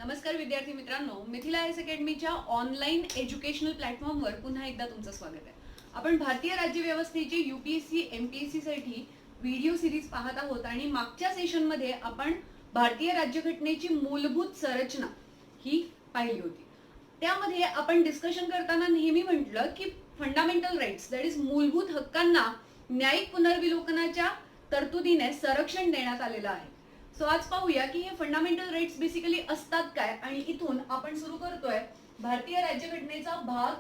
नमस्कार विद्यार्थी मित्रांनो, मिथिला आयएस अकॅडमीच्या ऑनलाईन एज्युकेशनल प्लॅटफॉर्मवर पुन्हा एकदा तुमचं स्वागत आहे. आपण भारतीय राज्यव्यवस्थेची यूपीएससी एमपीएससी साठी व्हिडिओ सिरीज पाहत आहोत आणि मागच्या सेशनमध्ये आपण भारतीय राज्यघटनेची मूलभूत संरचना ही पाहिली होती. त्यामध्ये आपण डिस्कशन करताना नेहमी म्हटलं की फंडामेंटल राईट्स दॅट इज मूलभूत हक्कांना न्यायिक पुनर्विलोकनाच्या तरतुदीने संरक्षण देण्यात आलेलं आहे. सो आज पाहूया की हे फंडामेंटल राईट्स बेसिकली असतात काय आणि इथून आपण सुरू करतोय भारतीय राज्यघटनेचा भाग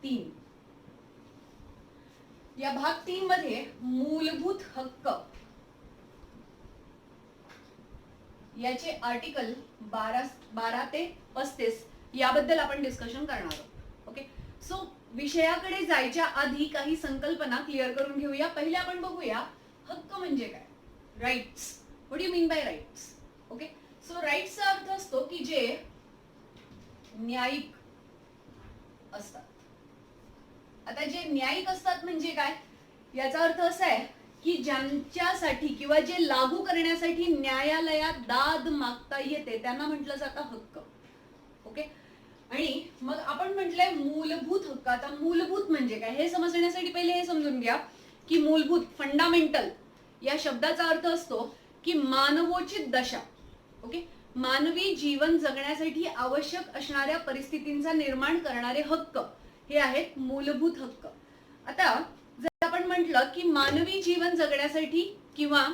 3. या भाग 3 मध्ये मूलभूत हक्क याचे आर्टिकल 12 ते 35 याबद्दल आपण डिस्कशन करणार आहोत. ओके, सो विषयाकडे जायच्या आधी काही संकल्पना क्लिअर करून घेऊया. पहिले आपण बघूया हक्क म्हणजे काय. Rights, what do you mean by rights? Okay, so राईट्सचा अर्थ असतो की जे न्यायिक असतात. आता जे न्यायिक असतात म्हणजे काय, याचा अर्थ असा आहे की ज्यांच्यासाठी किंवा जे लागू करण्यासाठी न्यायालयात दाद मागता येते त्यांना म्हटलं जातं हक्क. ओके, आणि मग आपण म्हटलंय मूलभूत हक्क. आता मूलभूत म्हणजे काय हे समजण्यासाठी पहिले हे समजून घ्या की मूलभूत फंडामेंटल या शब्दाचा अर्थ असतो की मानवोचित दशा. ओके, मानवी जीवन जगण्यासाठी आवश्यक असणाऱ्या परिस्थितींचा निर्माण करणारे हक्क हे आहेत मूलभूत हक्क. आता जर आपण म्हटलं की मानवी जीवन जगण्यासाठी किंवा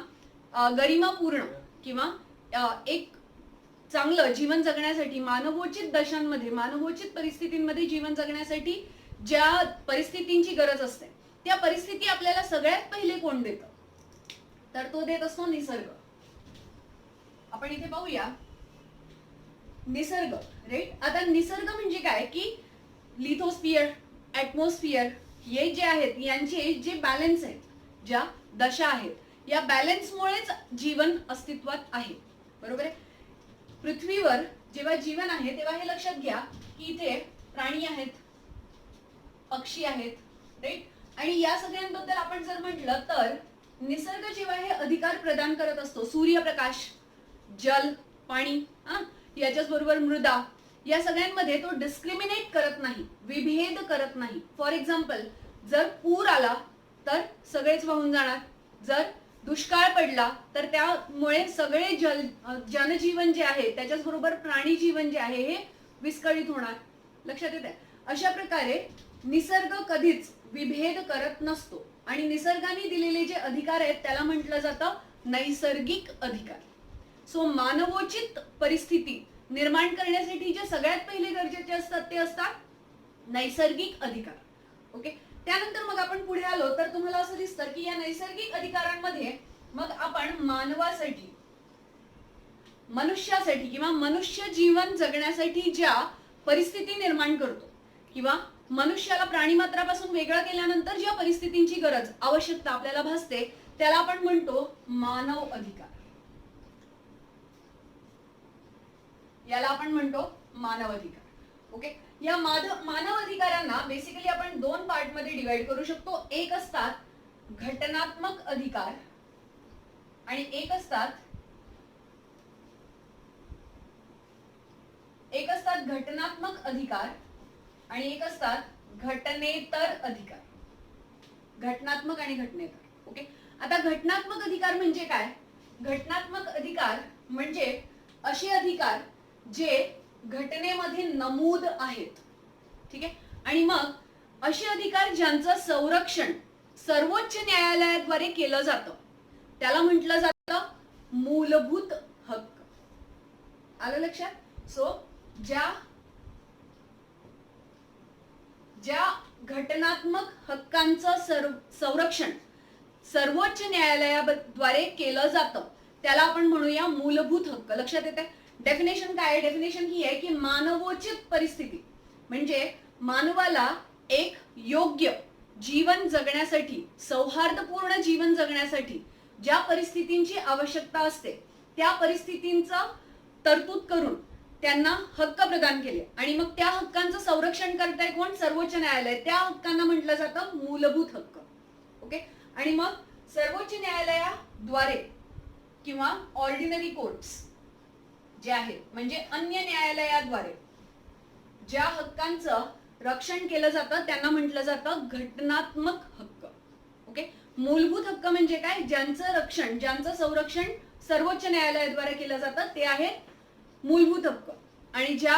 गरिमापूर्ण किंवा एक चांगलं जीवन जगण्यासाठी मानवोचित दशांमध्ये मानवोचित परिस्थितींमध्ये जीवन जगण्यासाठी ज्या परिस्थितींची गरज असते त्या परिस्थिती आपल्याला सगळ्यात पहिले कोण देतं, तर तो देत असतो निसर्ग. आपण इथे पाहूया निसर्ग. राईट, आता निसर्ग म्हणजे काय की लिथोस्फिअर, ऍटमॉस्फिअर हे जे आहेत यांचे जे बॅलन्स आहेत, ज्या दशा आहेत, या बॅलन्समुळेच जीवन अस्तित्वात आहे. बरोबर आहे. पृथ्वीवर जेव्हा जीवन आहे तेव्हा हे लक्षात घ्या की इथे प्राणी आहेत, पक्षी आहेत. राईट, आणि या सगळ्यांबद्दल आपण जर म्हटलं तर निसर्ग जेव्हा हे अधिकार प्रदान करत असतो, सूर्यप्रकाश, जल, पाणी, याच्याच बरोबर मृदा, या सगळ्यांमध्ये तो डिस्क्रिमिनेट करत नाही, विभेद करत नाही. फॉर एक्झाम्पल, जर पूर आला तर सगळेच वाहून जाणार, जर दुष्काळ पडला तर त्यामुळे सगळे जनजीवन जे आहे त्याच्याच बरोबर प्राणी जीवन जे आहे हे विस्कळीत होणार. लक्षात येते. अशा प्रकारे निसर्ग कधीच विभेद करत नसतो आणि निसर्गाने दिलेले जे अधिकार आहेत त्याला म्हटलं जातं नैसर्गिक अधिकार. सो मानवोचित परिस्थिती निर्माण करण्यासाठी जे सगळ्यात पहिले गरजेचे असतात ते असतात नैसर्गिक अधिकार. ओके, त्यानंतर मग आपण पुढे आलो तर तुम्हाला असं दिसतं की या नैसर्गिक अधिकारांमध्ये मग आपण मानवासाठी, मनुष्यासाठी किंवा मनुष्य जीवन जगण्यासाठी ज्या परिस्थिती निर्माण करतो किंवा मनुष्याला प्राणीमात्रापासून वेगळं केल्यानंतर ज्या परिस्थितींची गरज, आवश्यकता आपल्याला भासते त्याला आपण म्हणतो मानव अधिकार. याला आपण म्हणतो मानव अधिकार. ओके, या मानव अधिकारांना बेसिकली आपण 2 पार्ट मध्ये डिवाइड करू शकतो. एक असतात घटनात्मक अधिकार आणि एक असतात घटनात्मक अधिकार आणि एक असतात घटनेतर अधिकार. घटनात्मक आणि घटनेतर. ओके, आता घटनात्मक अधिकार म्हणजे काय? घटनात्मक अधिकार म्हणजे असे अधिकार जे घटनेमध्ये नमूद आहेत. ठीक आहे, आणि मग असे अधिकार ज्यांचं संरक्षण सर्वोच्च न्यायालयाद्वारे केलं जातं त्याला म्हटलं जातं मूलभूत हक्क. आलं लक्षात? सो ज्या घटनात्मक हक्कांचं संरक्षण सर्वोच्च न्यायालयाद्वारे केलं जातं त्याला आपण म्हणूया मूलभूत हक्क. लक्षात येते? डेफिनेशन काय आहे? डेफिनेशन ही आहे की मानवोचित परिस्थिती म्हणजे मानवाला एक योग्य जीवन जगण्यासाठी, सौहार्दपूर्ण जीवन जगण्यासाठी ज्या परिस्थितींची आवश्यकता असते त्या परिस्थितींचं तरतूद करून त्यांना हक्क प्रदान केले आणि मग त्या हक्कांचं संरक्षण करताय कोण? सर्वोच्च न्यायालय. त्या हक्कांना म्हटलं जातं मूलभूत हक्क. ओके, आणि मग सर्वोच्च न्यायालयाद्वारे किंवा ऑर्डिनरी कोर्ट्स जे आहेत, म्हणजे अन्य न्यायालयाद्वारे ज्या हक्कांचं रक्षण केलं जातं त्यांना म्हटलं जातं घटनात्मक हक्क. ओके, मूलभूत हक्क म्हणजे काय? ज्यांचं रक्षण, ज्यांचं संरक्षण सर्वोच्च न्यायालयाद्वारे केलं जातं ते आहेत मूलभूत हक्क. आणि ज्या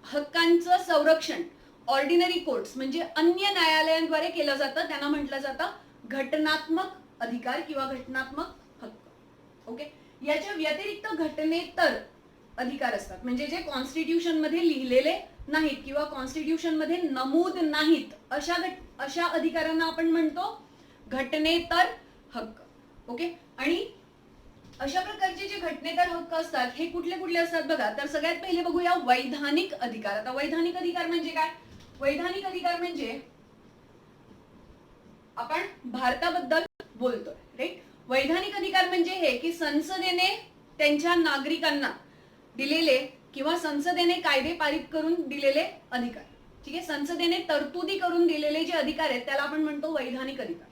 हक्कांचं संरक्षण ऑर्डिनरी कोर्ट्स म्हणजे अन्य न्यायालयांद्वारे केलं जातं त्यांना म्हटलं जातं घटनात्मक अधिकार किंवा घटनात्मक हक्क. ओके, याच्या व्यतिरिक्त घटनेतर अधिकार असतात, म्हणजे जे कॉन्स्टिट्यूशन मध्ये लिहिलेले नाहीत किंवा कॉन्स्टिट्यूशन मध्ये नमूद नाहीत अशा अधिकारांना आपण म्हणतो घटनेतर हक्क. ओके, आणि अशा प्रकारचे जे घटनेतर हक्क असतात हे कुठले कुठले असतात बघा. तर सगळ्यात पहिले बघूया वैधानिक अधिकार. आता वैधानिक अधिकार म्हणजे काय? वैधानिक अधिकार म्हणजे आपण भारताबद्दल बोलतोय, राईट. वैधानिक अधिकार म्हणजे हे की संसदेने त्यांच्या नागरिकांना दिलेले किंवा संसदेने कायदे पारित करून दिलेले अधिकार. ठीक आहे, संसदेने तरतुदी करून दिलेले जे अधिकार आहेत त्याला आपण म्हणतो वैधानिक अधिकार.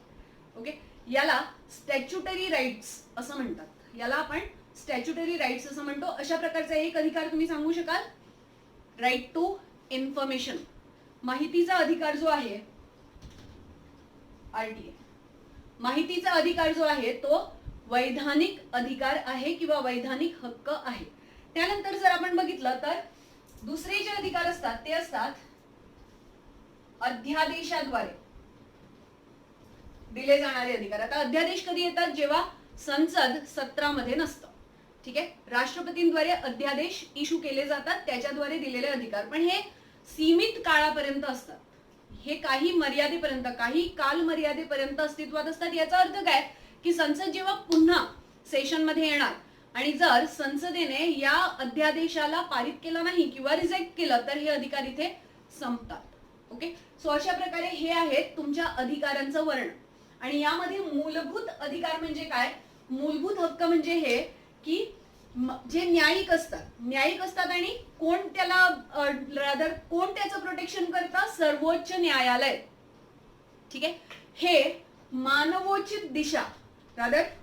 ओके, याला स्टॅच्युटरी राईट्स असं म्हणतात. याला आपण स्टॅच्युटरी राईट्स असं म्हणतो. अशा प्रकारचा एक अधिकार तुम्ही सांगू शकाल, राईट टू इन्फॉर्मेशन, माहितीचा अधिकार जो आहे, आरटीए, माहितीचा अधिकार जो आहे तो वैधानिक अधिकार आहे किंवा वैधानिक हक्क आहे. त्यानंतर जर आपण बघितलं तर दुसरे जे अधिकार असतात ते असतात अध्यादेशाद्वारे दिले जाणारे अधिकार. आता अध्यादेश कधी येतात? जेव्हा संसद सत्रामध्ये नसतं. ठीक आहे, राष्ट्रपतींद्वारे अध्यादेश इश्यू केले जातात, त्याच्याद्वारे दिलेले अधिकार. पण हे सीमित काळापर्यंत असतात, हे काही मर्यादेपर्यंत, काही काल मर्यादेपर्यंत अस्तित्वात असतात. याचा अर्थ काय की संसद जेव्हा पुन्हा सेशन मध्ये येणार आणि जर संसदेने या अध्यादेशाला पारित केलं नाही किंवा रिजेक्ट केलं तर हे अधिकार इथे संपतात. ओके, सो अशा प्रकारे हे आहेत तुमच्या अधिकारांचं वर्णन. आणि यामध्ये मूलभूत अधिकार म्हणजे काय? मूलभूत हक्क म्हणजे हे की जे न्यायिक असतात आणि कोण त्याला कोण त्याचं प्रोटेक्शन करतं? सर्वोच्च न्यायालय. ठीक आहे, हे मानवोचित दिशा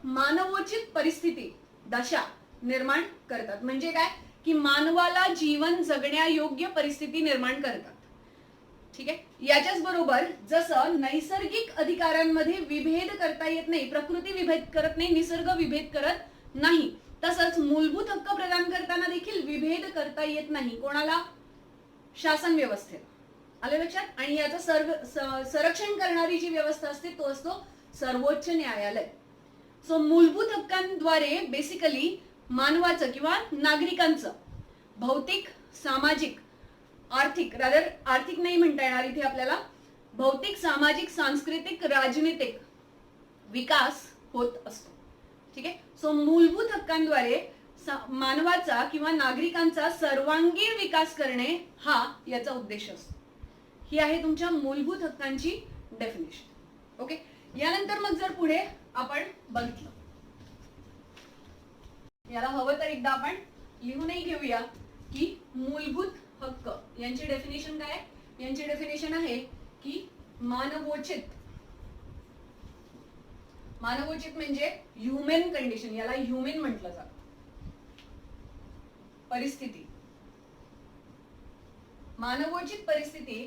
मानवोचित परिस्थिती दशा निर्माण करतात. म्हणजे काय की मानवाला जीवन जगण्यायोग्य परिस्थिती निर्माण करतात. ठीक आहे, याच्याच बरोबर जसं नैसर्गिक अधिकारांमध्ये विभेद करता येत नाही, प्रकृती विभेद करत नाही, निसर्ग विभेद करत नाही, तसंच मूलभूत हक्क प्रदान करताना देखील विभेद करता येत नाही. कोणाला? शासन व्यवस्थेला. आलं लक्षात? आणि याचं संरक्षण करणारी जी व्यवस्था असते तो असतो सर्वोच्च न्यायालय. सो मूलभूत हक्कांद्वारे बेसिकली मानवाचं किंवा नागरिकांचं भौतिक, सामाजिक, आर्थिक आर्थिक नाही म्हणता येणार इथे आपल्याला, भौतिक, सामाजिक, सांस्कृतिक, राजनीतिक विकास होत असतो. ठीक आहे, सो मूलभूत हक्कांद्वारे मानवाचा किंवा नागरिकांचा सर्वांगीण विकास करणे हा याचा उद्देश असतो. ही आहे तुमच्या मूलभूत हक्कांची डेफिनेशन. ओके, यानंतर मग जर पुढे आपण बघितलं, याला हवं तर एकदा आपण लिहूनही घेऊया की मूलभूत हक्क यांची डेफिनेशन काय? यांची डेफिनेशन आहे की मानवोचित म्हणजे ह्युमन कंडिशन, याला ह्युमन म्हटलं जातं, परिस्थिती, मानवोचित परिस्थिती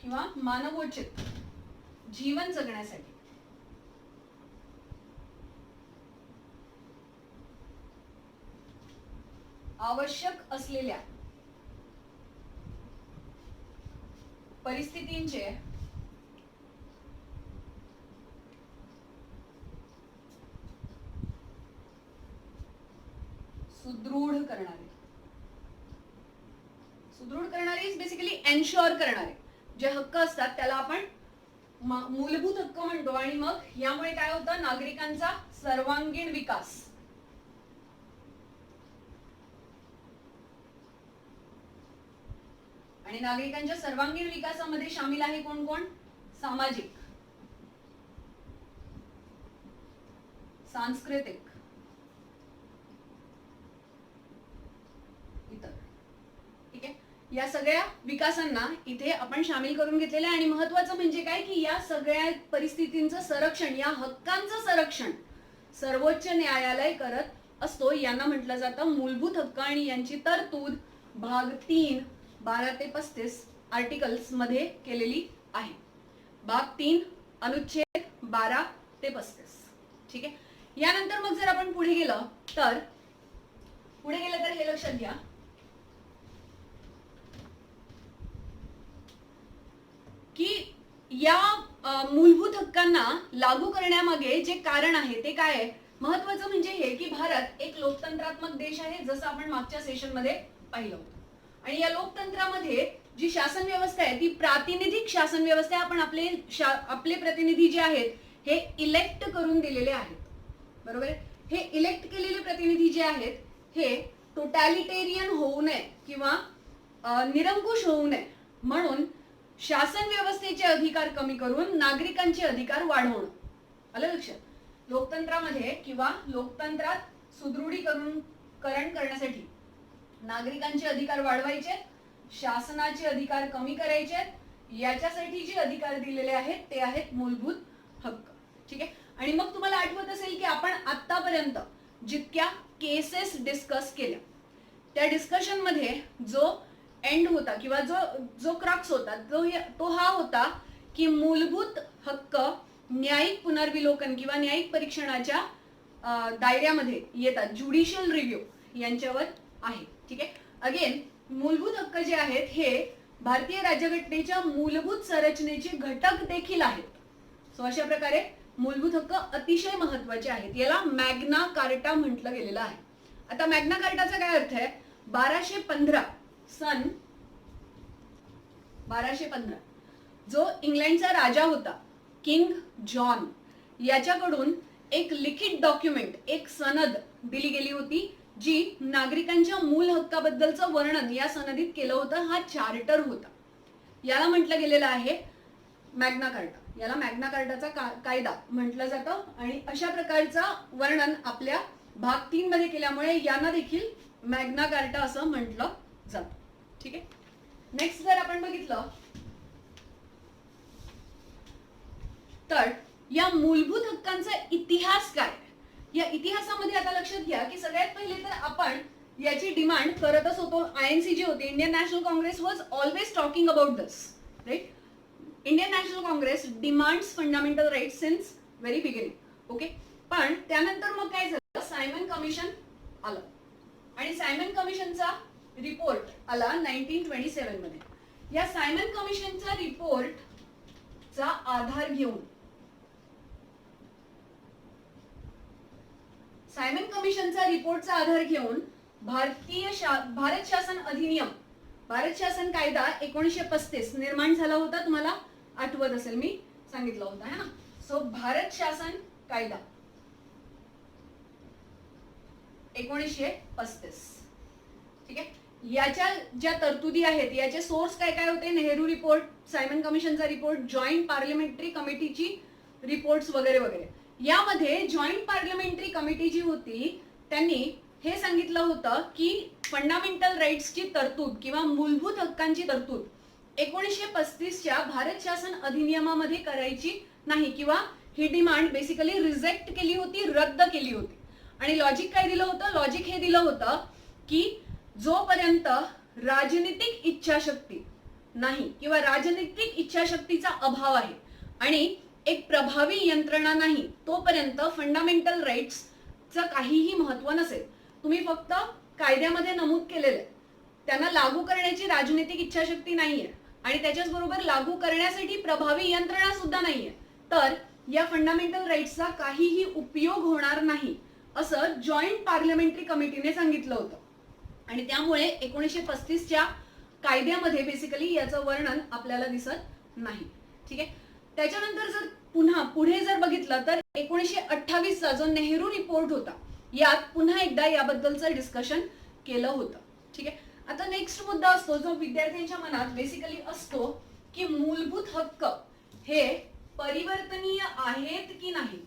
किंवा मानवोचित जीवन जगण्यासाठी आवश्यक असलेल्या परिस्थितींचे सुदृढ करणारे इज बेसिकली एन्श्योर करणारे जे हक्क असतात त्याला आपण मूलभूत हक्क म्हणतो. आणि मग यामुळे काय होतं? नागरिकांचा सर्वांगीण विकास, आणि नागरिकांच्या सर्वांगीण विकासामध्ये सामील आहे कोण कोण? सामाजिक, सांस्कृतिक, इतर. ठीक आहे, या सगळ्या विकासांना इथे आपण सामील करून घेतलेलं आहे. आणि महत्वाचं म्हणजे काय की या सगळ्या परिस्थितींचं संरक्षण, या हक्कांचं संरक्षण सर्वोच्च न्यायालय करत असतो. यांना म्हटलं जातं मूलभूत हक्क आणि यांची तरतूद भाग 3 12 ते 35 आर्टिकल्स मध्ये केलेली आहे. भाग 3 अनुच्छेद 12 ते 35. ठीक आहे. यानंतर मग जर आपण पुढे गेलं तर हे लक्षात घ्या की या मूलभूत हक्कांना लागू करण्यामागे जे कारण आहे ते काय आहे. महत्वाचं म्हणजे हे की भारत एक लोकतंत्रात्मक देश आहे, जसं आपण मागच्या सेशन मध्ये पाहिलं होतं. आणि या लोकतंत्रामध्ये जी शासन व्यवस्था आहे ती प्रातिनिधिक शासन व्यवस्था. आपण आपले प्रतिनिधी जे आहेत हे इलेक्ट करून दिलेले आहेत. बरोबर आहे. हे इलेक्ट केलेले प्रतिनिधी जे आहेत हे टोटॅलिटेरियन होऊ नये किंवा निरंकुश होऊ नये म्हणून शासन व्यवस्थेचे अधिकार कमी करून नागरिकांचे अधिकार वाढवणं. आलं लक्षात. लोकतंत्रामध्ये किंवा लोकतंत्रात सुदृढीकरण करण्यासाठी नागरिकांचे अधिकार वाढवायचे, शासनाचे अधिकार कमी करायचे. याच्यासाठी जे अधिकार दिलेले आहेत ते आहेत मूलभूत हक्क. ठीक आहे. आणि मग तुम्हाला आठवत असेल की आपण आतापर्यंत जितक्या केसेस डिस्कस केल्या त्या डिस्कशन मध्ये जो एंड होता किंवा जो क्रक्स होता तो हा होता की मूलभूत हक्क न्यायिक पुनर्विलोकन किंवा न्यायिक परीक्षणाच्या दायऱ्यामध्ये येतात. ज्युडिशियल रिव्ह्यू यांच्यावर आहे. ठीक आहे. अगेन मूलभूत हक्क जे आहेत हे भारतीय राज्यघटनेच्या मूलभूत संरचनेचे घटक देखील आहेत. सो अशा प्रकारे मूलभूत हक्क अतिशय महत्वाचे आहेत. याला मॅग्ना कार्टा म्हटलं गेलेलं आहे. आता मॅग्ना कार्टाचा काय अर्थ आहे. 1215 सन 1215 जो इंग्लंडचा राजा होता किंग जॉन याच्याकडून एक लिखित डॉक्युमेंट, एक सनद दिली गेली होती जी नागरिकांच्या मूल हक्काबद्दलचं वर्णन या सनदीत केलं होतं. हा चार्टर होता. याला म्हटलं गेलेलं आहे मॅग्ना कार्टा. याला मॅग्ना कार्टाचा कायदा म्हटलं जातं. आणि अशा प्रकारचं वर्णन आपल्या भाग 3 मध्ये केल्यामुळे यांना देखील मॅग्ना कार्टा असं म्हटलं जातं. ठीक आहे. नेक्स्ट जर आपण बघितलं तर या मूलभूत हक्कांचा इतिहास काय. या इतिहासामध्ये आता लक्षात घ्या की सगळ्यात पहिले तर आपण याची डिमांड करतच होतो. आयएनसी जे होते, Indian National Congress was always talking about this, right. Indian National Congress demands fundamental rights since very beginning. Okay. पण त्यानंतर मग काय झालं, सायमन कमिशन आलं आणि सायमन कमिशनचा रिपोर्ट आला 1927 मध्ये. या सायमन कमिशनचा रिपोर्टचा आधार घेऊन सायमन कमिशनचा रिपोर्टचा आधार घेऊन भारत शासन अधिनियम, भारत शासन कायदा 1935 निर्माण झाला होता. तुम्हाला आठवत असेल मी सांगितलं होतं है ना. सो भारत शासन कायदा 1935. ठीक आहे. याच्या ज्या तरतुदी आहेत याचे सोर्स काय काय होते. नेहरू रिपोर्ट, सायमन कमिशनचा रिपोर्ट, जॉईंट पार्लमेंटरी कमिटीची रिपोर्ट्स वगैरे वगैरे. यामध्ये जॉईंट पार्लमेंटरी कमिटी जी होती त्यांनी हे सांगितलं होतं की फंडामेंटल राईट्सची तरतूद किंवा मूलभूत हक्कांची तरतूद 1935च्या भारत शासन अधिनियमामध्ये करायची नाही किंवा ही डिमांड बेसिकली रिजेक्ट केली होती, रद्द केली होती. आणि लॉजिक काय दिलं होतं. लॉजिक हे दिलं होतं की जोपर्यंत राजनीतिक इच्छाशक्ती नाही किंवा राजनीतिक इच्छाशक्तीचा अभाव आहे आणि एक प्रभावी यंत्रणा नाही तोपर्यंत फंडामेंटल राईट्सचं काहीही महत्व नसेल. तुम्ही फक्त कायद्यामध्ये नमूद केलेलं त्यांना लागू करण्याची राजनीतिक इच्छाशक्ती नाहीये आणि त्याच्याच बरोबर लागू करण्यासाठी प्रभावी यंत्रणा सुद्धा नाहीये तर या फंडामेंटल राईट्सचा काहीही उपयोग होणार नाही असं जॉईंट पार्लमेंटरी कमिटीने सांगितलं होतं. आणि त्यामुळे 1935च्या कायद्यामध्ये बेसिकली याचं वर्णन आपल्याला दिसत नाही. ठीक आहे. त्याच्यानंतर जर पुढे जर बघितलं तर 1928चा जो नेहरू रिपोर्ट होता यात पुन्हा एकदा याबद्दलचं डिस्कशन केलं होतं. ठीक आहे. आता नेक्स्ट मुद्दा असतो जो विद्यार्थ्यांच्या मनात बेसिकली असतो की मूलभूत हक्क हे परिवर्तनीय आहेत की नाहीत.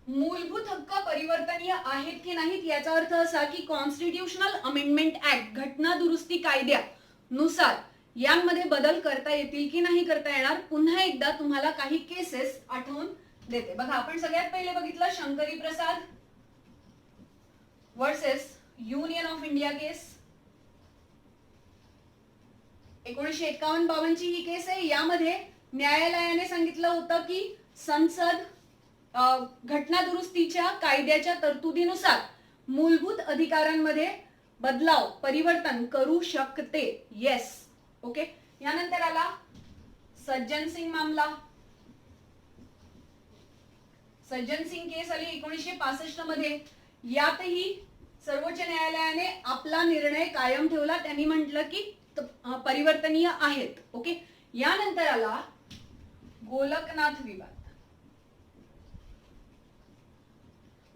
मूलभूत हक्क परिवर्तनीय आहेत की नाहीत याचा अर्थ असा की कॉन्स्टिट्यूशनल अमेंडमेंट ऍक्ट, घटना दुरुस्ती कायद्यानुसार यांमध्ये बदल करता येतील की नाही करता येणार, पुन्हा एकदा तुम्हाला काही केसेस आठवून देते. बघा, आपण सगळ्यात पहिले बघितलं शंकरी प्रसाद वर्सेस युनियन ऑफ इंडिया केस. 1951-52 ही केस आहे. यामध्ये न्यायालयाने सांगितलं होतं की संसद घटना दुरुस्तीच्या कायद्याच्या तरतुदीनुसार मूलभूत अधिकारांमध्ये बदलाव परिवर्तन करू शकते. येस. ओके. यानंतर आला सज्जन सिंग मामला. सज्जन सिंग केस आली 1965 मध्ये. यातही सर्वोच्च न्यायालयाने आपला निर्णय कायम ठेवला. त्यांनी म्हटलं की परिवर्तनीय आहेत. ओके. यानंतर आला गोलकनाथ विवाद.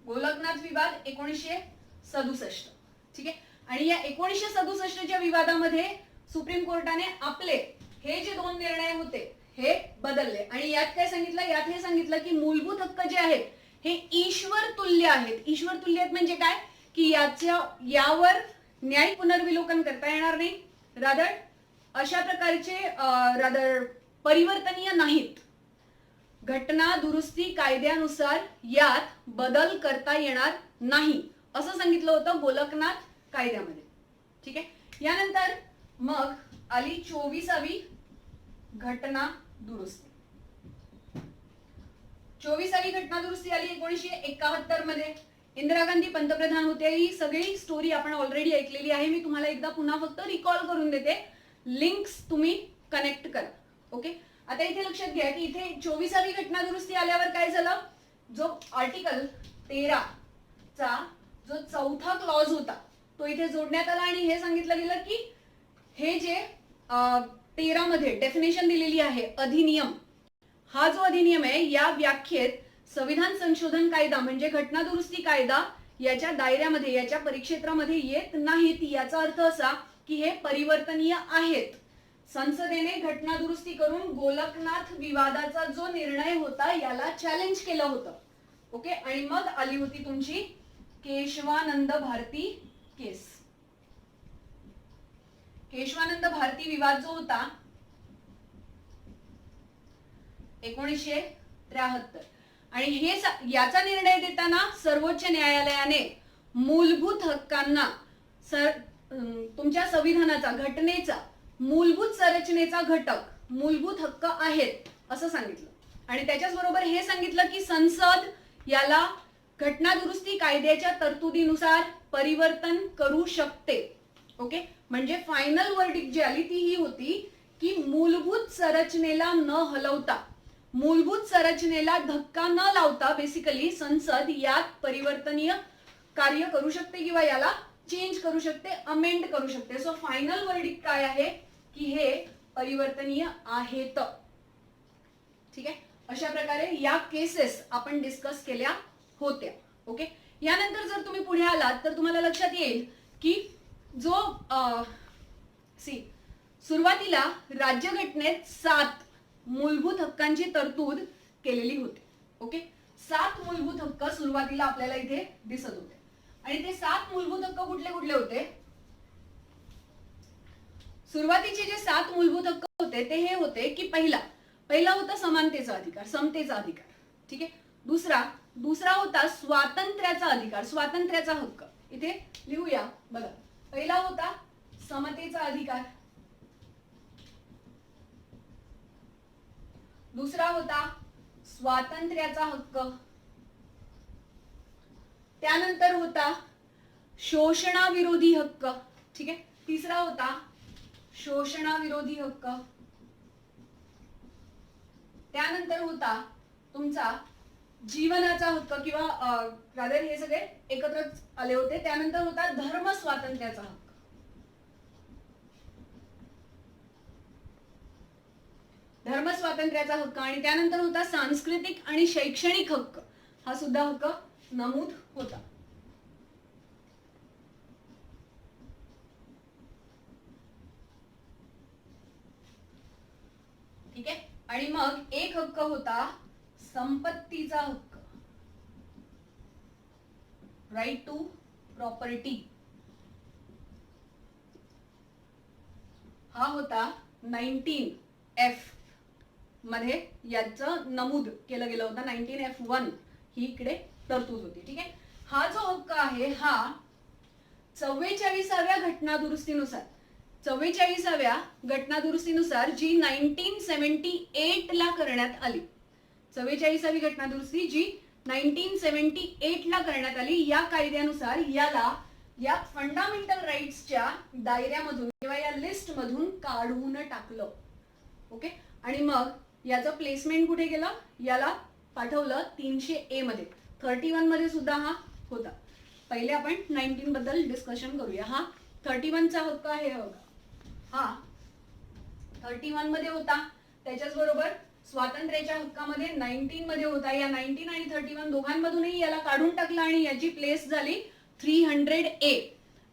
गोलकनाथ विवाद 1967. ठीक आहे. आणि या 1967च्या विवादामध्ये सुप्रीम कोर्टाने आपले हे जे 2 निर्णय होते हे बदलले. आणि यात काय सांगितलं, यात हे सांगितलं की मूलभूत हक्क जे आहेत हे ईश्वर तुल्य आहेत. ईश्वर तुल्य आहेत म्हणजे काय की यावर न्याय पुनर्विलोकन करता येणार नाही. रादर अशा प्रकारचे परिवर्तनीय नाहीत. घटना दुरुस्ती कायद्यानुसार यात बदल करता येणार नाही असं सांगितलं होतं गोलकनाथ कायद्यामध्ये. ठीक आहे. यानंतर मग आली 24वी घटना दुरुस्ती. 24वी घटना दुरुस्ती आली 1971 मध्ये. इंदिरा गांधी पंतप्रधान होत्या. ही सगळी स्टोरी आपण ऑलरेडी ऐकलेली आहे. मी तुम्हाला एकदा पुन्हा फक्त रिकॉल करून देते. लिंक्स तुम्ही कनेक्ट करा. ओके. आता इथे लक्षात घ्या की इथे 24वी घटना दुरुस्ती आल्यावर काय झालं, जो आर्टिकल 13 चा जो 4था क्लॉज होता तो इथे जोडण्यात आला. आणि हे सांगितलं गेलं की हे जे 13 मध्ये डेफिनेशन दिलेली आहे अधिनियम, हा जो अधिनियम आहे या व्याख्येत संविधान संशोधन कायदा म्हणजे घटना दुरुस्ती कायदा याच्या दायऱ्यामध्ये, याच्या परिक्षेत्रामध्ये येत नाहीत. याचा अर्थ असा की हे परिवर्तनीय आहेत. संसदेने घटना दुरुस्ती करून गोलकनाथ विवादाचा जो निर्णय होता याला चॅलेंज केलं होतं. ओके. आणि मग आली होती तुमची केशवानंद भारती केस. केशवानंद भारती विवाद जो होता 1973. आणि हे याचा निर्णय देताना सर्वोच्च न्यायालयाने मूलभूत हक्कांना तुमच्या संविधानाचा, घटनेचा मूलभूत संरचनेचा घटक मूलभूत हक्क आहेत असं सांगितलं. आणि त्याच्याच बरोबर हे सांगितलं की संसद याला घटना दुरुस्ती कायद्याच्या तरतुदीनुसार परिवर्तन करू शकते. ओके. म्हणजे फायनल वर्डिक्ट जी आली ती ही होती की मूलभूत संरचनेला न हलवता, मूलभूत संरचनेला धक्का न लावता बेसिकली संसद यात परिवर्तनीय कार्य करू शकते किंवा याला चेंज करू शकते, अमेंड करू शकते. सो फायनल वर्डिक्ट काय आहे की हे परिवर्तनीय आहेत. ठीक आहे. अशा प्रकारे या केसेस आपण डिस्कस केल्या होत्या. ओके. यानंतर जर तुम्ही पुढे आलात तर तुम्हाला लक्षात येईल की जो सुरुवातीला राज्यघटनेत 7 मूलभूत हक्कांची तरतूद केलेली होती. ओके. 7 मूलभूत हक्क सुरुवातीला आपल्याला इथे दिसत होते. आणि ते 7 मूलभूत हक्क कुठले कुठले होते? सुरुवातीचे जे 7 मूलभूत हक्क होते ते हे होते की पहिला होता समानतेचा अधिकार, समतेचा अधिकार. ठीक आहे. दुसरा होता स्वातंत्र्याचा अधिकार, स्वातंत्र्याचा हक्क. इथे लिहूया. बघा, पहिला होता समतेचा अधिकार, दुसरा होता स्वातंत्र्याचा हक्क, त्यानंतर होता शोषणाविरोधी हक्क. ठीक आहे. तिसरा होता शोषणाविरोधी हक्क, त्यानंतर होता तुमचा जीवनाचा हक्क किंवा रादर हे सगळे एकत्रच आले होते. त्यानंतर होता धर्म स्वातंत्र्याचा हक्क, धर्म स्वातंत्र्याचा हक्क, आणि त्यानंतर होता सांस्कृतिक आणि शैक्षणिक हक्क. हा सुद्धा हक्क नमूद होता. ठीक आहे. आणि मग एक हक्क होता संपत्तीचा हक्क, राईट टू प्रॉपर्टी. हा होता 19F मध्ये याचं नमूद केलं गेलं होतं. 19F1 ही इकडे तरतूद होती. ठीक आहे. हा जो हक्क आहे हा 44व्या घटना दुरुस्तीनुसार 44व्या घटना दुरुस्तीनुसार जी 1978 ला करण्यात आली. 44वी घटना दुरुस्ती जी 1978 ला करण्यात आली. या कायद्यानुसार याला या फंडामेंटल राईट्सच्या दायऱ्यामधून किंवा या लिस्ट मधून काढून टाकलं. ओके. आणि मग याचं प्लेसमेंट कुठे गेलं? याला पाठवलं 300A मध्ये. 31 मध्ये सुद्धा हा होता. पहिले आपण 19 बद्दल डिस्कशन करूया. हा 31 चा हक्क आहे. हा 31 मध्ये होता. त्याच्याच बरोबर स्वातंत्र्याच्या हक्कामध्ये 19 मध्ये होता. या 19 आणि 31 दोघांमधूनही याला काढून टाकलं आणि याची प्लेस झाली 300A.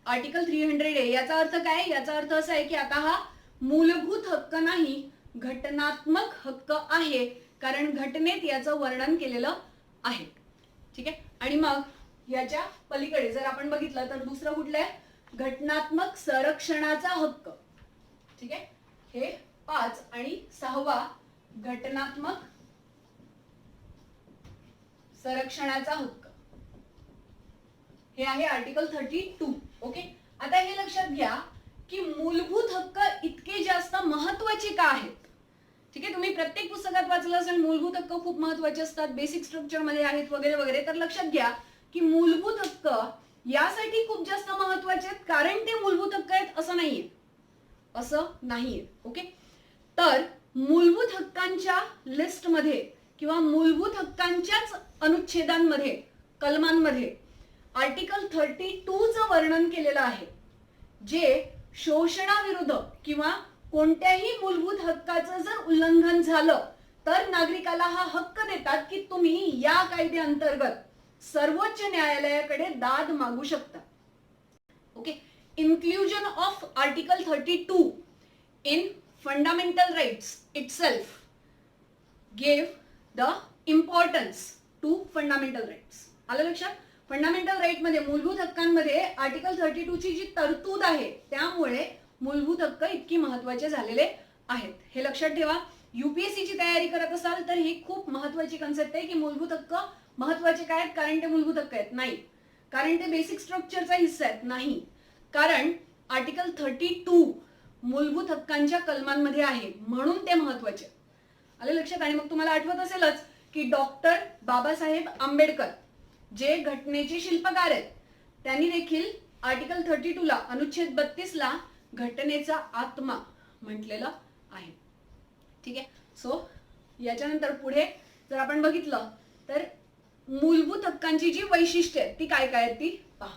Article 300A. याचा अर्थ काय? याचा अर्थ असा आहे की आता हा मूलभूत हक्क नाही, घटनात्मक हक्क आहे, कारण घटनेत याचं वर्णन केलेलं आहे. ठीक आहे. आणि मग याच्या पलीकडे जर आपण बघितलं तर दुसरं कुठलं आहे? घटनात्मक संरक्षणाचा हक्क. ठीक आहे. हे 5 आणि 6वा घटनात्मक संरक्षणाचा हक्क हे आहे आर्टिकल 32. ओके. आता हे लक्षात घ्या की मूलभूत हक्क इतके जास्त महत्वाचे का आहेत? ठीक आहे. तुम्ही प्रत्येक पुस्तकात वाचलं असेल मूलभूत हक्क खूप महत्वाचे असतात, बेसिक स्ट्रक्चर मध्ये आहेत वगैरे वगैरे. तर लक्षात घ्या की मूलभूत हक्क यासाठी खूप जास्त महत्वाचे आहेत कारण ते मूलभूत हक्क आहेत असं नाहीये. ओके. तर मूलभूत हक्कांच्या लिस्टमध्ये किंवा मूलभूत हक्कांच्याच अनुच्छेदांमध्ये, कलमांमध्ये आर्टिकल 32चं वर्णन केलेलं आहे, जे शोषणाविरुद्ध किंवा कोणत्याही मूलभूत हक्काचं जर उल्लंघन झालं तर नागरिकाला हा हक्क देतात की तुम्ही या कायद्याअंतर्गत सर्वोच्च न्यायालयाकडे दाद मागू शकता. Okay. Inclusion of article 32 in fundamental rights itself gave the importance to fundamental rights. आलं लक्षात? फंडामेंटल राईट मध्ये, मूलभूत हक्कांमध्ये आर्टिकल 32 ची जी तरतूद आहे त्यामुळे मूलभूत हक्क इतकी महत्वाचे झालेले आहेत. हे लक्षात ठेवा. UPSC ची तयारी करत असाल तर ही खूप महत्वाची कन्सेप्ट आहे की मूलभूत हक्क महत्वाचे काय आहेत कारण ते मूलभूत हक्क आहेत? नाही. कारण ते बेसिक स्ट्रक्चरचा हिस्सा आहेत? नाही. कारण आर्टिकल 32 मूलभूत हक्कांच्या कलमांमध्ये आहे म्हणून ते महत्वाचे. आले लक्षात? आणि मग तुम्हाला आठवत असेलच की डॉक्टर बाबासाहेब आंबेडकर जे घटनेचे शिल्पकार आहेत त्यांनी देखील आर्टिकल 32 ला, अनुच्छेद 32 ला घटनेचा आत्मा म्हटलेलं आहे. ठीक आहे. सो याच्यानंतर पुढे जर आपण बघितलं तर मूलभूत हक्कांची जी वैशिष्ट्ये आहेत ती काय काय आहेत ती पहा.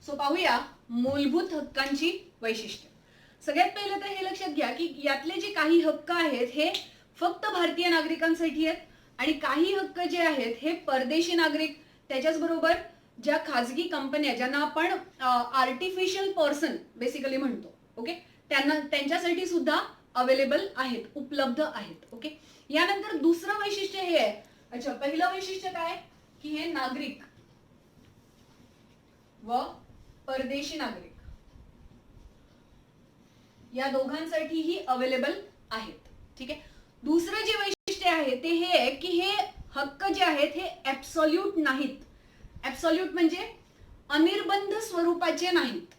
सो पाहूया मूलभूत हक्कांची वैशिष्ट्ये. सगळ्यात पहिले तर हे लक्षात घ्या की यातले जे काही हक्क आहेत हे फक्त भारतीय नागरिकांसाठी आहेत आणि काही हक्क जे आहेत हे परदेशी नागरिक, त्याच्याच बरोबर ज्या खाजगी कंपन्या ज्यांना आपण आर्टिफिशियल पर्सन बेसिकली म्हणतो, ओके, त्यांच्यासाठी सुद्धा अवेलेबल आहेत, उपलब्ध आहेत. ओके. यानंतर दुसरं वैशिष्ट्य हे आहे. अच्छा, पहिलं वैशिष्ट्य काय की हे नागरिक व परदेशी नागरिक या दोघांसाठीही अवेलेबल आहेत. ठीक आहे. दुसरं जे वैशिष्ट्य आहे ते हे आहे की हे हक्क जे आहेत हे ऍब्सोल्यूट नाहीत. ऍब्सोल्यूट म्हणजे अनिर्बंध स्वरूपाचे नाहीत.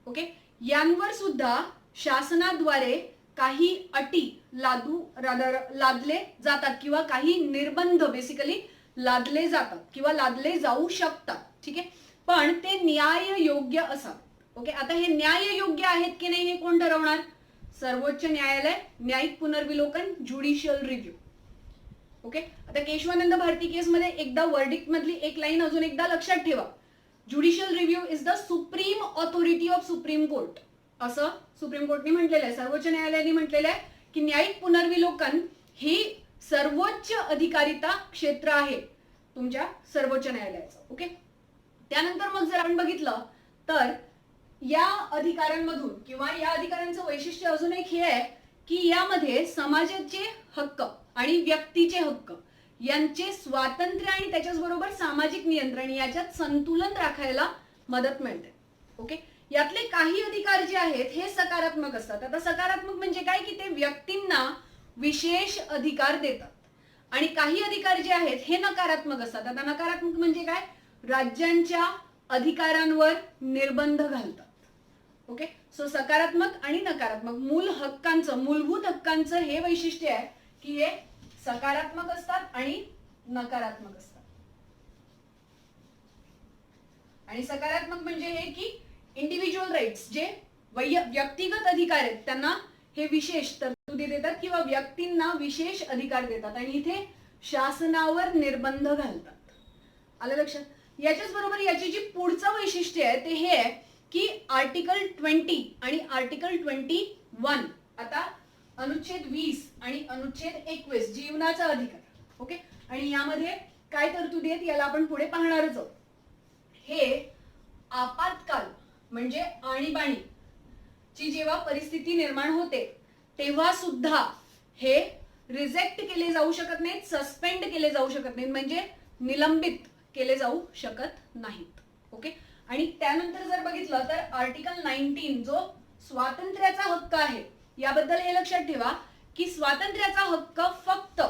ओके. यांवर सुद्धा शासनाद्वारे काही अटी लादले जातात किंवा काही निर्बंध बेसिकली लादले जातात किंवा लादले जाऊ शकतात. ठीक आहे. पण ते न्याय योग्य असावे. ओके. आता हे न्याय योग्य आहेत की नाही हे कोण ठरवणार? सर्वोच्च न्यायालय, न्यायिक पुनर्विलोकन, ज्युडिशियल रिव्ह्यू. ओके. आता केशवानंद भारती केस मध्ये एकदा वर्डिक्ट मधली एक लाईन अजून एकदा लक्षात ठेवा. Judicial review is the supreme authority of supreme court, असं सुप्रीम कोर्टने म्हटलेलं आहे, सर्वोच्च न्यायालयाने म्हटलेलं आहे की न्यायिक पुनर्विलोकन ही सर्वोच्च अधिकारिता क्षेत्र आहे तुमच्या सर्वोच्च न्यायालयाचं. ओके. त्यानंतर मग जर आपण बघितलं तर या अधिकारांमधून किंवा या अधिकारांचं वैशिष्ट्य अजून एक हे आहे की यामध्ये समाजाचे हक्क आणि व्यक्तीचे हक्क यांचे स्वातंत्र्य आणि त्याच्याच बरोबर सामाजिक नियंत्रण याच्यात संतुलन राखायला मदत मिळते. ओके, यातले काही अधिकार जे आहेत हे सकारात्मक असतात. आता सकारात्मक म्हणजे काय की ते व्यक्तींना विशेष अधिकार देतात आणि काही अधिकार जे आहेत हे नकारात्मक असतात. आता नकारात्मक म्हणजे काय, राज्यांच्या अधिकारांवर निर्बंध घालतात. ओके, सो सकारात्मक आणि नकारात्मक मूलभूत हक्कांचं हे वैशिष्ट्य आहे की हे सकारात्मक असतात आणि नकारात्मक असतात. आणि सकारात्मक म्हणजे हे की इंडिव्हिज्युअल राईट्स, जे व्यक्तिगत अधिकार आहेत त्यांना हे विशेष तरतुदी देतात किंवा व्यक्तींना विशेष अधिकार देतात आणि इथे शासनावर निर्बंध घालतात. आलं लक्षात? याच्याच बरोबर याची जी पुढचं वैशिष्ट्य आहे ते हे आहे की आर्टिकल 20 आणि आर्टिकल 21, आता अनुच्छेद 20 आणि अनुच्छेद 21 जीवनाचा अधिकार. ओके, आणि यामध्ये काय तरतुदी आहेत याला आपण पुढे पाहणारच आहोत. हे आपत्काल म्हणजे आणीबाणी ची जेव्हा परिस्थिती निर्माण होते तेव्हा सुद्धा हे रिजेक्ट केले जाऊ शकत नाहीत, सस्पेंड केले जाऊ शकत नाहीत, म्हणजे निलंबित केले जाऊ शकत नाहीत. ओके, आणि त्यानंतर जर बघितलं तर आर्टिकल 19 जो स्वातंत्र्याचा हक्क आहे, याबद्दल हे लक्षात ठेवा की स्वातंत्र्याचा हक्क फक्त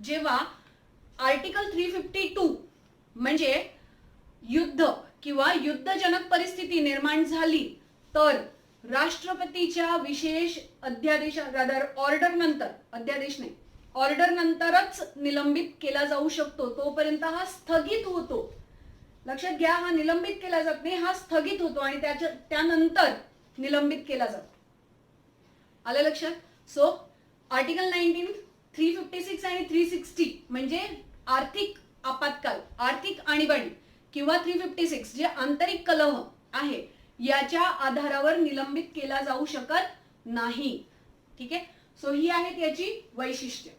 जेव्हा आर्टिकल 352 म्हणजे युद्ध किंवा युद्धजनक परिस्थिती निर्माण झाली तर राष्ट्रपतीच्या विशेष ऑर्डर नंतर, अध्यादेश नाही, ऑर्डर नंतरच निलंबित केला जाऊ शकतो. तोपर्यंत हा स्थगित होतो. लक्षात घ्या, हा निलंबित केला जात नाही, हा स्थगित होतो आणि त्यानंतर निलंबित केला जातो. आलं लक्षात? सो आर्टिकल 19, 356 आणि 360 म्हणजे आर्थिक आपत्काल, आर्थिक आणीबाणी किंवा 356 जे आंतरिक कलह आहे याच्या आधारावर निलंबित केला जाऊ शकत नाही. ठीक आहे, सो ही आहेत याची वैशिष्ट्य.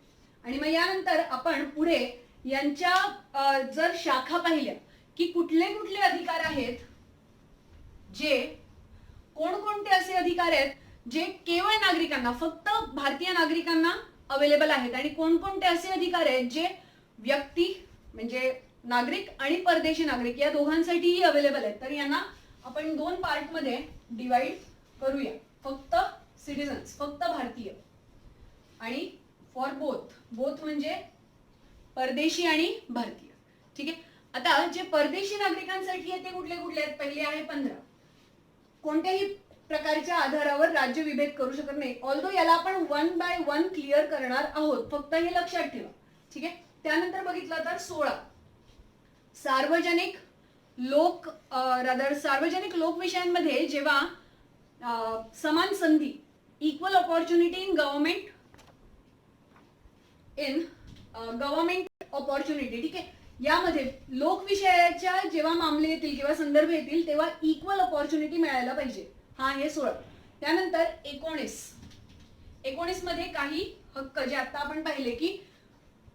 आणि मग यानंतर आपण पुढे यांच्या जर शाखा पाहिल्या की कुठले कुठले अधिकार आहेत, जे कोणकोणते असे अधिकार आहेत जे केवळ नागरिकांना, फक्त भारतीय नागरिकांना अवेलेबल आहेत आणि कोणकोणते असे अधिकार आहेत जे व्यक्ती म्हणजे नागरिक आणि परदेशी नागरिक या दोघांसाठीही अवेलेबल आहेत. तर यांना आपण 2 पार्ट मध्ये डिवाइड करूया. फक्त सिटिझन्स, फक्त भारतीय, आणि फॉर बोथ म्हणजे परदेशी आणि भारतीय. ठीक आहे, आता जे परदेशी नागरिकांसाठी आहे ते कुठले कुठले आहेत? पहिले आहे 15. कोणत्याही प्रकारच्या आधारावर राज्य विभेद करू शकत नाही. ऑल्दो याला आपण 1 बाय 1 क्लिअर करणार आहोत, फक्त हे लक्षात ठेवा. ठीक आहे, त्यानंतर बघितलं तर 16 सार्वजनिक लोक विषयांमध्ये जेव्हा समान संधी, equal opportunity in government opportunity, ठीक आहे, यामध्ये लोक विषयाच्या जेव्हा मामले येतील किंवा संदर्भ येतील तेव्हा इक्वल ऑपॉर्च्युनिटी मिळायला पाहिजे. हा आहे 16. त्यानंतर 19 मध्ये काही हक्क जे आता आपण पाहिले की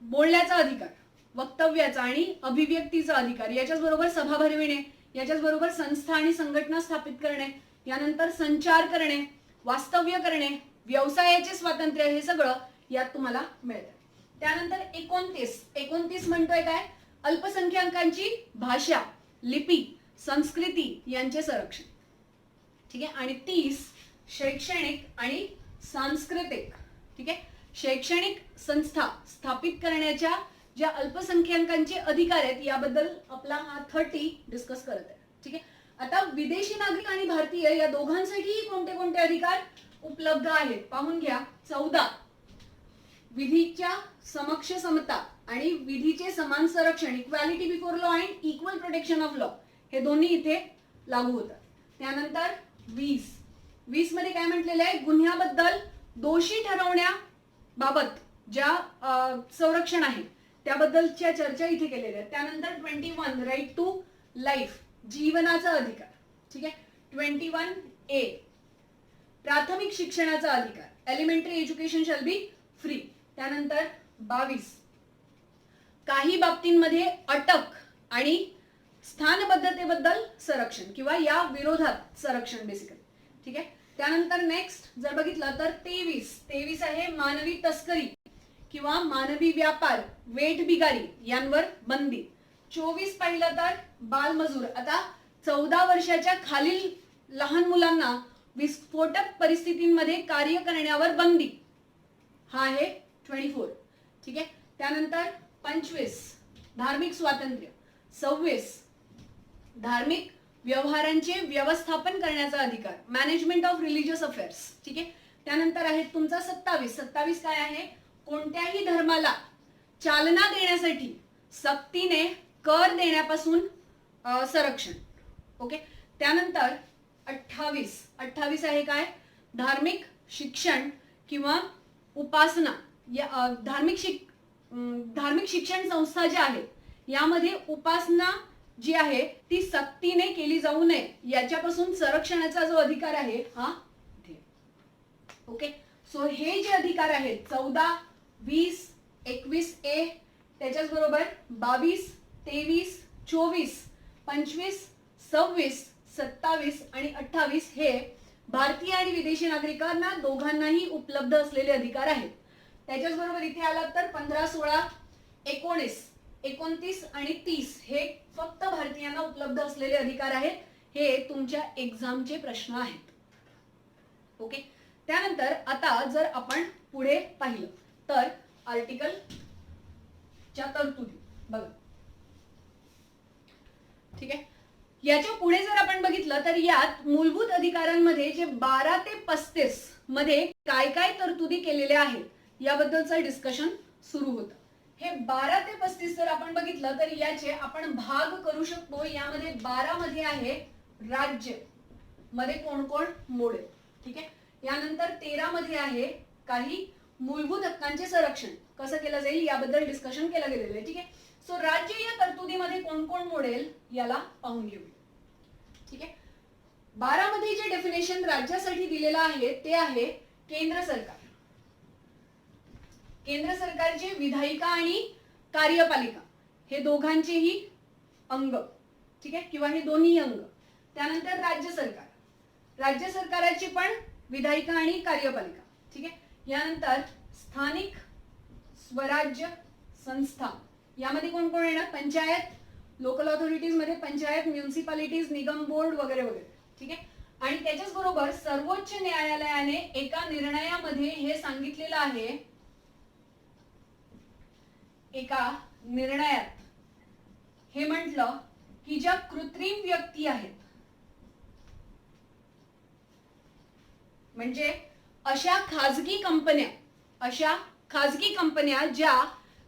बोलण्याचा अधिकार, वक्तव्याचा आणि अभिव्यक्तीचा अधिकार, याच्याच बरोबर सभा भरविणे, याच्याच बरोबर संस्था आणि संघटना स्थापित करणे, यानंतर संचार करणे, वास्तव्य करणे, व्यवसायाचे स्वातंत्र्य, हे सगळं यात तुम्हाला मिळतं. त्यानंतर 29 म्हणतोय काय, अल्पसंख्याकांची भाषा, लिपी, संस्कृती यांचे संरक्षण. ठीक आहे, आणि 30 शैक्षणिक आणि सांस्कृतिक. ठीक आहे, शैक्षणिक संस्था स्थापित करण्याच्या ज्या अल्पसंख्याकांचे अधिकार आहेत याबद्दल आपला हा 30 डिस्कस करत आहे. ठीक आहे, आता विदेशी नागरिक आणि भारतीय या दोघांसाठीही कोणते कोणते अधिकार उपलब्ध आहेत पाहून घ्या. 14 विधीच्या समक्ष समता आणि विधीचे समान संरक्षण, equality before law and equal protection of law, हे दोन्ही इथे लागू होतात. त्यानंतर 20 मध्ये काय म्हटलेलं आहे, गुन्ह्याबद्दल दोषी ठरवण्याबाबत ज्या संरक्षण आहे त्याबद्दलच्या चर्चा इथे केलेल्या आहेत. त्यानंतर 21 राईट टू लाईफ, जीवनाचा अधिकार. ठीक आहे, 21A प्राथमिक शिक्षणाचा अधिकार, elementary education shall be free. त्यानंतर 22 काही बाबतींमध्ये अटक आणि स्थानबद्धतेबद्दल संरक्षण किंवा या विरोधात संरक्षण बेसिकली. ठीक आहे, त्यानंतर नेक्स्ट जर बघितलं तर 23 आहे मानवी तस्करी किंवा मानवी व्यापार, वेठबिगारी यांवर बंदी. 24 पाहिलं तर बालमजूर. आता 14 वर्षाच्या खालील लहान मुलांना विस्फोटक परिस्थितींमध्ये कार्य करण्यावर बंदी, हा आहे 24. ठीक आहे. त्यानंतर 25 धार्मिक स्वातंत्र्य, 26 धार्मिक व्यवहारांचे व्यवस्थापन करण्याचा अधिकार, मॅनेजमेंट ऑफ रिलीजियस अफेअर्स. ठीक आहे. त्यानंतर आहे तुमचा 27 काय आहे, कोणत्याही धर्माला चालना देण्यासाठी सक्तीने कर देण्यापासून संरक्षण. ओके. त्यानंतर 28 आहे काय, धार्मिक शिक्षण किंवा उपासना या धार्मिक शिक्षण संस्था ज्या आहेत यामध्ये उपासना जी आहे ती सक्तीने केली जाऊ नये याच्यापासून संरक्षणाचा जो अधिकार आहे हा इथे. ओके. सो हे जे अधिकार आहेत 14, 20, 21A, त्याच्याच बरोबर 22, 23, 24, 25, 26, 27 आणि 28 हे भारतीय आणि विदेशी नागरिकांना दोघांनाही उपलब्ध असलेले अधिकार आहेत. त्याच्याच बरोबर इथे आलात तर 15, 16, 19, 29 आणि 30 हे फक्त भारतीयांना उपलब्ध असलेले अधिकार आहेत. हे तुमच्या एक्झामचे प्रश्न आहेत. ओके. त्यानंतर आता जर आपण पुढे पाहिलं तर आर्टिकल च्या तरतुदी बघा. ठीक आहे. याच्या पुढे जर आपण बघितलं तर यात मूलभूत अधिकारांमध्ये जे 12 ते 35 मध्ये काय काय तरतुदी केलेल्या आहेत याबद्दलचं डिस्कशन सुरू होतं. हे 12 ते 35 जर आपण बघितलं तर याचे आपण भाग करू शकतो. यामध्ये 12 मध्ये आहे राज्य मध्ये कोण कोण मोडेल. ठीक आहे. यानंतर 13 मध्ये आहे काही मूलभूत हक्कांचे संरक्षण कसं केलं जाईल याबद्दल डिस्कशन केलं गेलेलं आहे. ठीक आहे. सो राज्य या तरतुदीमध्ये कोण कोण मोडेल याला पाहून घेऊया. ठीक आहे. 12 मध्ये जे डेफिनेशन राज्यासाठी दिलेलं आहे ते आहे केंद्र सरकार. केंद्र सरकारचे विधायिका आणि कार्यपालिका हे दोघांचेही अंग. ठीक आहे. किंवा हे दोन्ही अंग. त्यानंतर राज्य सरकार, राज्य सरकाराची पण विधायिका आणि कार्यपालिका. ठीक आहे. यानंतर स्थानिक स्वराज्य संस्था यामध्ये कोण कोण येणार, पंचायत, लोकल ऑथॉरिटीज मध्ये पंचायत, म्युनिसिपालिटीज, निगम बोर्ड वगैरे वगैरे. ठीक आहे. आणि त्याच्याच बरोबर सर्वोच्च न्यायालयाने एका निर्णयामध्ये हे सांगितलेलं आहे, एका निर्णयात हे म्हटलं की ज्या कृत्रिम व्यक्ती आहेत म्हणजे अशा खाजगी कंपन्या ज्या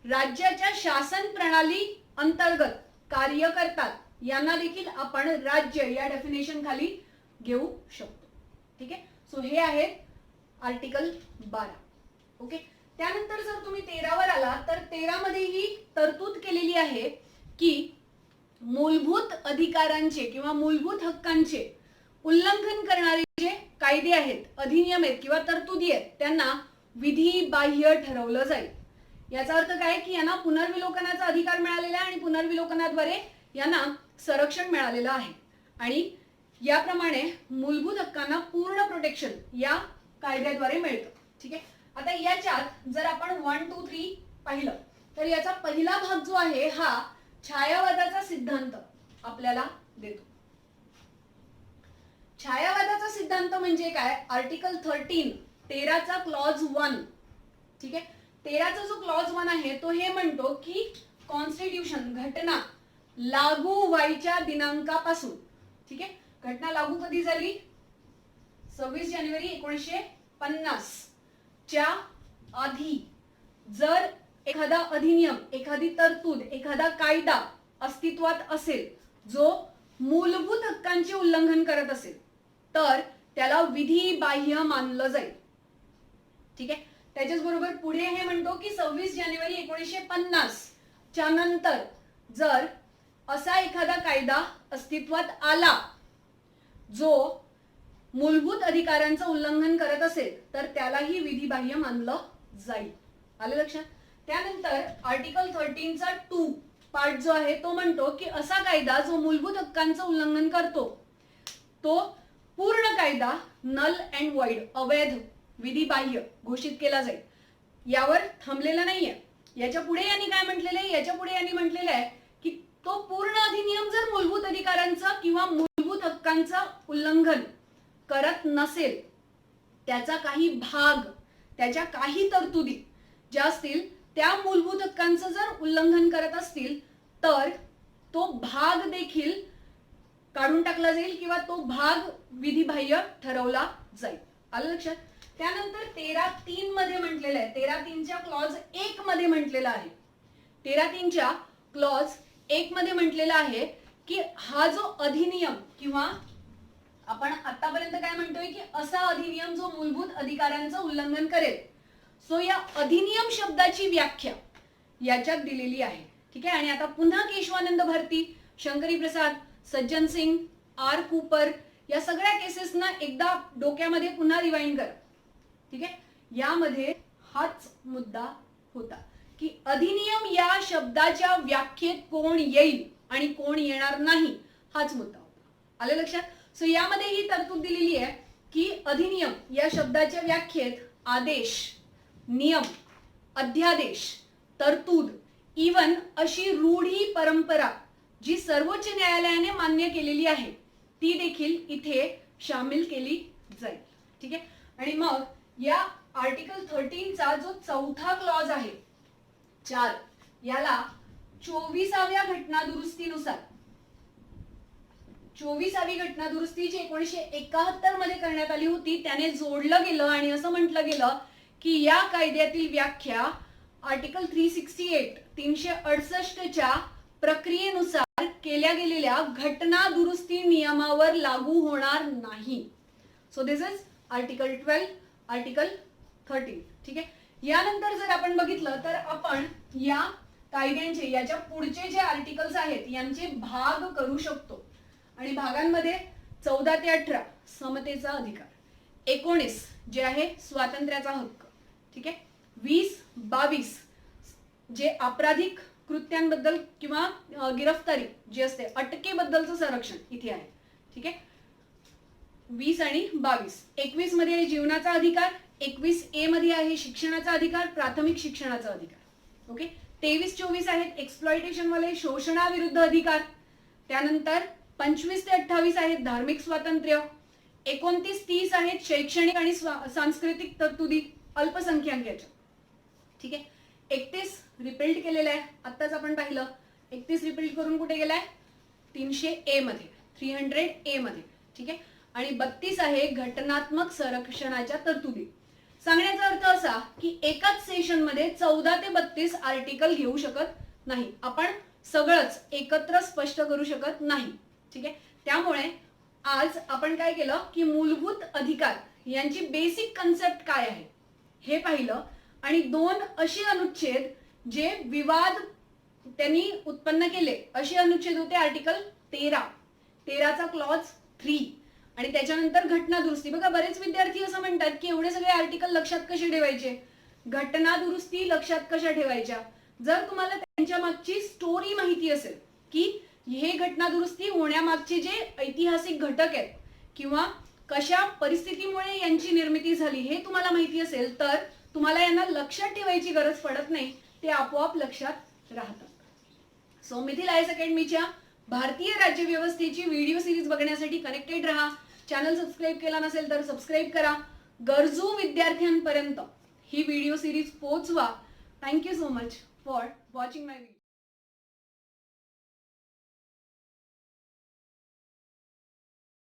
राज्याच्या शासन प्रणाली अंतर्गत कार्य करतात यांना देखील आपण राज्य या डेफिनेशन खाली घेऊ शकतो. ठीक आहे. सो हे आहेत आर्टिकल 12. ओके. त्यानंतर जर तुम्ही 13 वर आला तर 13 मध्ये ही तरतूद केलेली आहे की मूलभूत अधिकारांचे किंवा मूलभूत हक्कांचे उल्लंघन करणारे जे कायदे आहेत, अधिनियम आहेत किंवा तरतुदी आहेत त्यांना विधिबाह्य ठरवलं जाईल. याचा अर्थ काय की यांना पुनर्विलोकनाचा अधिकार मिळालेला आहे आणि पुनर्विलोकनाद्वारे यांना संरक्षण मिळालेलं आहे आणि याप्रमाणे मूलभूत हक्कांना पूर्ण प्रोटेक्शन या कायद्याद्वारे मिळतं. ठीक आहे. आता याच्यात जर आपण 1, 2, 3 पाहिलं तर याचा पहिला भाग जो आहे हा छायावादाचा सिद्धांत आपल्याला देतो. छायावादाचा सिद्धांत म्हणजे काय, आर्टिकल 13 चा क्लॉज 1. ठीक आहे. 13 चा जो क्लॉज 1 आहे तो हे म्हणतो की कॉन्स्टिट्यूशन घटना लागू व्हायच्या दिनांकापासून. ठीक आहे. घटना लागू कधी झाली, 26 जानेवारी 1950 च्या आधी जर एखादा अधिनियम, एखादी तरतूद, एखादा कायदा अस्तित्वात असेल जो मूलभूत हक्कांचे उल्लंघन करत असेल तर त्याला विधिबाह्य मानलं जाईल. ठीक आहे. त्याच्याच बरोबर पुढे हे म्हणतो की 26 जानेवारी 1950 च्या नंतर जर असा एखादा कायदा अस्तित्वात आला जो मूलभूत अधिकारांचं उल्लंघन करत असेल तर त्यालाही विधिबाह्य मानलं जाईल. आलं लक्षात. त्यानंतर आर्टिकल 13 चा 2 पार्ट जो आहे तो म्हणतो की असा कायदा जो मूलभूत हक्कांचं उल्लंघन करतो तो पूर्ण कायदा नल अँड वॉइड अवैध विधिबाह्य घोषित केला जाईल. यावर थांबलेला नाहीये. याच्या पुढे यांनी काय म्हटलेलं आहे, याच्या पुढे यांनी म्हटलेलं आहे की तो पूर्ण अधिनियम जर मूलभूत अधिकारांचं किंवा मूलभूत हक्कांचं उल्लंघन करत नसेल, त्याचा काही भाग, त्याच्या काही तरतुदी ज्या असतील त्या मूलभूत हक्कांचं जर उल्लंघन करत असतील तर तो भाग देखील काढून टाकला जाईल किंवा तो भाग विधिबाह्य ठरवला जाईल. आलं लक्षात? त्यानंतर 13(3) मध्ये म्हटलेलं आहे, 13(3) क्लॉज 1 मध्ये म्हटलेलं आहे, 13(3) क्लॉज 1 मध्ये म्हटलेलं आहे की हा जो अधिनियम किंवा आपण आतापर्यंत काय म्हणतोय की असा अधिनियम जो मूलभूत अधिकारांचं उल्लंघन करेल, सो या अधिनियम शब्दाची व्याख्या याच्यात दिलेली आहे. ठीक आहे. आणि आता पुन्हा केशवानंद भारती, शंकरी प्रसाद, सज्जन सिंग, आर कूपर या सगळ्या केसेसना एकदा डोक्यामध्ये पुन्हा रिवाइंड करा. ठीक आहे. यामध्ये हाच मुद्दा होता की अधिनियम या शब्दाच्या व्याख्येत कोण येईल आणि कोण येणार नाही, हाच मुद्दा होता. आलं लक्षात? सो यामध्ये ही तरतूद दिलेली आहे की अधिनियम या शब्दाच्या व्याख्येत आदेश, नियम, अध्यादेश, तरतूद, इवन अशी रूढी परंपरा जी सर्वोच्च न्यायालयाने मान्य केलेली आहे ती देखील इथे सामील केली जाईल. ठीक आहे. आणि मग या आर्टिकल 13 जो चौथा क्लॉज आहे 4, याला 24व्या घटना दुरुस्तीनुसार, 24वी घटना दुरुस्ती जी 1971 मध्ये करण्यात आली होती त्याने जोडलं गेलं आणि असं म्हटलं गेलं की या कायद्यातील व्याख्या आर्टिकल 368 368 प्रक्रियेनुसार केल्या गेलेल्या घटना दुरुस्ती नियमावर लागू होणार नाही. So this is article 12, article 13. ठीक आहे. यानंतर जर आपण बघितलं तर आपण या कायद्यांचे, याच्या पुढचे जे आर्टिकल्स आहेत यांचे भाग करू शकतो. आणि भागांमध्ये 14 ते 18 समतेचा अधिकार, 19 जे आहे स्वातंत्र्याचा हक्क, ठीक आहे, 20, 22 जे आपराधिक कृत्यांबद्दल किंवा गिरफ्तारी जी असते अटकेबद्दलचं संरक्षण इथे आहे. ठीक आहे. 20 आणि 22. 21 मध्ये आहे जीवनाचा अधिकार, 21A मध्ये आहे शिक्षणाचा अधिकार, प्राथमिक शिक्षणाचा अधिकार. ओके. 23-24 आहेत एक्सप्लॉइटेशन वाले शोषणाविरुद्ध अधिकार. त्यानंतर 25 ते 28 आहेत धार्मिक स्वातंत्र्य, 29-30 आहेत शैक्षणिक आणि सांस्कृतिक तरतुदी अल्पसंख्याकांच्या. ठीक आहे. 31 रिपील्ड केलेलं आहे, आत्ताच आपण पाहिलं. 31 रिपील्ड करून कुठे गेलाय 300A मध्ये, 300A मध्ये. ठीक आहे. आणि 32 आहे घटनात्मक संरक्षणाच्या तरतुदी. सांगण्याचा अर्थ असा की एकाच सेशन मध्ये 14 ते 32 आर्टिकल घेऊ शकत नाही, आपण सगळंच एकत्र स्पष्ट करू शकत नाही. ठीक आहे. त्यामुळे आज आपण काय केलं की मूलभूत अधिकार यांची बेसिक कन्सेप्ट काय आहे हे पाहिलं आणि 2 असे अनुच्छेद जे विवाद त्यांनी उत्पन्न केले असे अनुच्छेद होते आर्टिकल 13 क्लॉज 3 आणि त्याच्यानंतर घटना दुरुस्ती. बघा बरेच विद्यार्थी असं म्हणतात की एवढे सगळे आर्टिकल लक्षात कसे ठेवायचे, घटना दुरुस्ती लक्षात कशा ठेवायच्या. जर तुम्हाला त्यांच्या मागची स्टोरी माहिती असेल की हे घटना दुरुस्ती होण्यामागचे जे ऐतिहासिक घटक आहेत किंवा कशा परिस्थितीमुळे यांची निर्मिती झाली हे तुम्हाला माहिती असेल तर तुम्हाला यांना लक्षात ठेवायची गरज पडत नाही, ते आपोआप लक्षात राहतात. सो मिथिल आयएस अकॅडमीच्या भारतीय राज्यव्यवस्थेची व्हिडिओ सिरीज बघण्यासाठी कनेक्टेड राहा. चॅनल सबस्क्राईब केला नसेल तर सबस्क्राईब करा. गरजू विद्यार्थ्यांपर्यंत ही व्हिडिओ सिरीज पोहोचवा. Thank you so much for watching my video.